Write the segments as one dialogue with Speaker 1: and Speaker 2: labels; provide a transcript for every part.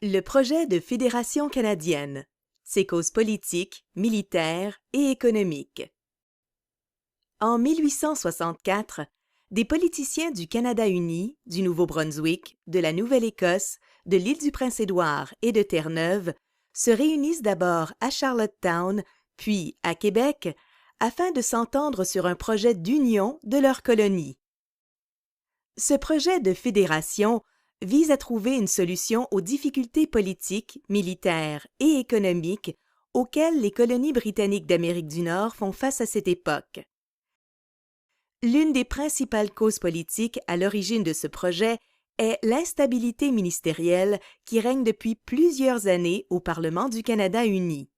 Speaker 1: Le projet de fédération canadienne, ses causes politiques, militaires et économiques. En 1864, des politiciens du Canada uni, du Nouveau-Brunswick, de la Nouvelle-Écosse, de l'Île-du-Prince-Édouard et de Terre-Neuve se réunissent d'abord à Charlottetown, puis à Québec, afin de s'entendre sur un projet d'union de leur colonie. Ce projet de fédération vise à trouver une solution aux difficultés politiques, militaires et économiques auxquelles les colonies britanniques d'Amérique du Nord font face à cette époque. L'une des principales causes politiques à l'origine de ce projet est l'instabilité ministérielle qui règne depuis plusieurs années au Parlement du Canada uni.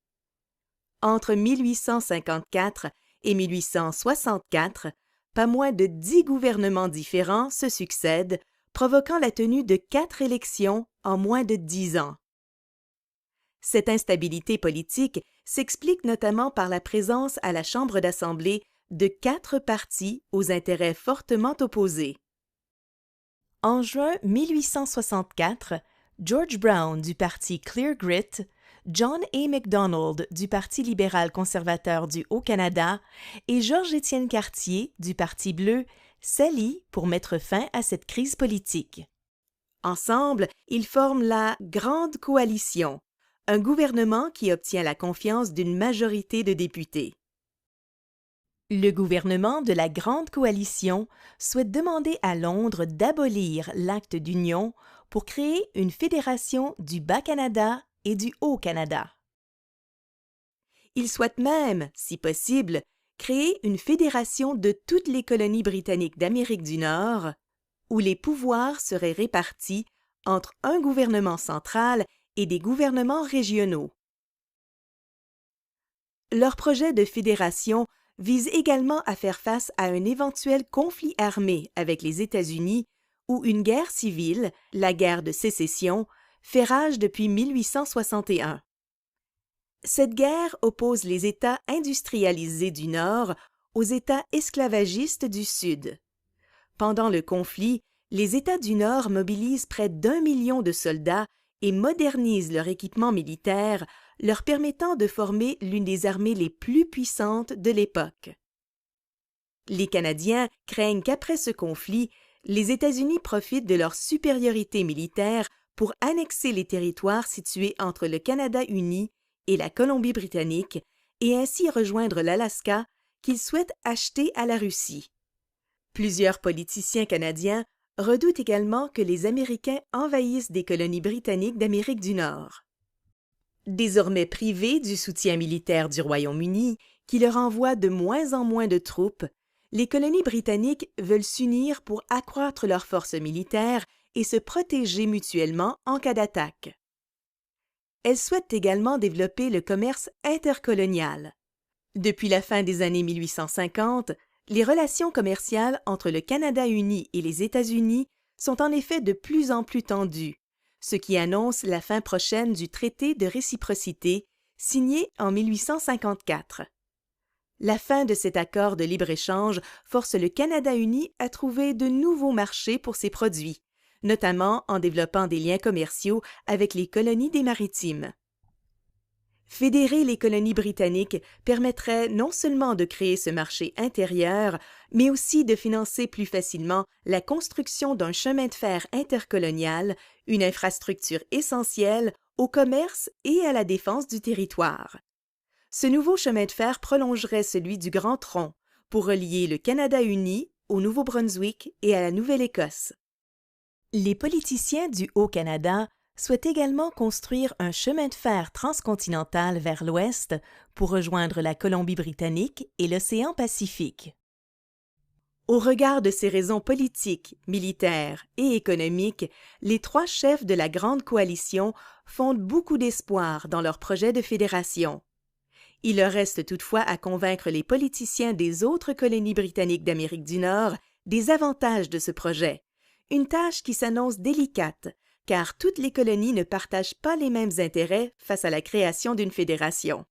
Speaker 1: Entre 1854 et 1864, pas moins de 10 gouvernements différents se succèdent, provoquant la tenue de 4 élections en moins de 10 ans. Cette instabilité politique s'explique notamment par la présence à la Chambre d'Assemblée de 4 partis aux intérêts fortement opposés. En juin 1864, George Brown du parti Clear Grit, John A. Macdonald du Parti libéral conservateur du Haut-Canada et Georges-Étienne Cartier du Parti bleu s'allient pour mettre fin à cette crise politique. Ensemble, ils forment la Grande Coalition, un gouvernement qui obtient la confiance d'une majorité de députés. Le gouvernement de la Grande Coalition souhaite demander à Londres d'abolir l'acte d'union pour créer une fédération du Bas-Canada et du Haut-Canada. Il souhaite même, si possible, créer une fédération de toutes les colonies britanniques d'Amérique du Nord, où les pouvoirs seraient répartis entre un gouvernement central et des gouvernements régionaux. Leur projet de fédération vise également à faire face à un éventuel conflit armé avec les États-Unis ou une guerre civile, la guerre de Sécession, fait rage depuis 1861. Cette guerre oppose les États industrialisés du Nord aux États esclavagistes du Sud. Pendant le conflit, les États du Nord mobilisent près d'1 million de soldats et modernisent leur équipement militaire, leur permettant de former l'une des armées les plus puissantes de l'époque. Les Canadiens craignent qu'après ce conflit, les États-Unis profitent de leur supériorité militaire pour annexer les territoires situés entre le Canada uni et la Colombie-Britannique et ainsi rejoindre l'Alaska qu'ils souhaitent acheter à la Russie. Plusieurs politiciens canadiens redoutent également que les Américains envahissent des colonies britanniques d'Amérique du Nord. Désormais privés du soutien militaire du Royaume-Uni, qui leur envoie de moins en moins de troupes, les colonies britanniques veulent s'unir pour accroître leurs forces militaires et se protéger mutuellement en cas d'attaque. Elles souhaitent également développer le commerce intercolonial. Depuis la fin des années 1850, les relations commerciales entre le Canada uni et les États-Unis sont en effet de plus en plus tendues, ce qui annonce la fin prochaine du traité de réciprocité signé en 1854. La fin de cet accord de libre-échange force le Canada uni à trouver de nouveaux marchés pour ses produits, notamment en développant des liens commerciaux avec les colonies des Maritimes. Fédérer les colonies britanniques permettrait non seulement de créer ce marché intérieur, mais aussi de financer plus facilement la construction d'un chemin de fer intercolonial, une infrastructure essentielle au commerce et à la défense du territoire. Ce nouveau chemin de fer prolongerait celui du Grand Tronc pour relier le Canada uni au Nouveau-Brunswick et à la Nouvelle-Écosse. Les politiciens du Haut-Canada souhaitent également construire un chemin de fer transcontinental vers l'ouest pour rejoindre la Colombie-Britannique et l'océan Pacifique. Au regard de ces raisons politiques, militaires et économiques, les 3 chefs de la Grande Coalition fondent beaucoup d'espoir dans leur projet de fédération. Il leur reste toutefois à convaincre les politiciens des autres colonies britanniques d'Amérique du Nord des avantages de ce projet, une tâche qui s'annonce délicate, car toutes les colonies ne partagent pas les mêmes intérêts face à la création d'une fédération.